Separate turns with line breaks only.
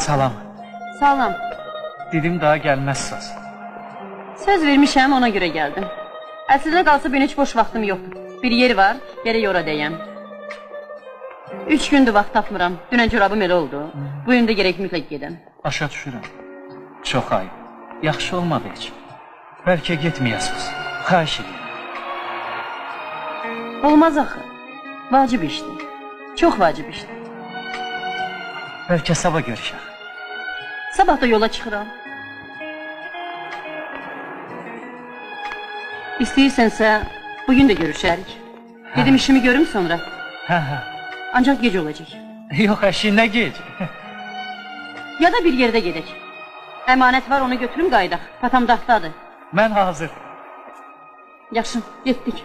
Salam.
Salam.
Dedim daha gəlməzsiniz.
Söz vermişəm, ona görə gəldim. Əslində qalsa benim heç boş vaxtım yoxdur. Bir yer var, gərək ora deyəm. 3 gündür vaxt tapmıram. Dünən corabım elə oldu. Bu gün də gərək mütləq gedəm.
Başa düşürəm. Çox ayıb. Yaxşı olmadı heç. Bəlkə getməyəsiniz. Xahiş edirəm.
Olmaz axı. Vacib işdir. Çox vacib işdir.
Bəlkə sabah görüşək.
Sabah da yola çıxıram. İstəyirsənsə, bugün də görüşərik. Dedim işimi görüm sonra.
Hə.
Ancaq gec olacaq.
Yox, əşi, nə gec?
Ya da bir yerdə gedək. Əmanət var, onu götürüm qayıdaq. Patam daxtadır.
Mən hazır.
Yaxşı, getdik.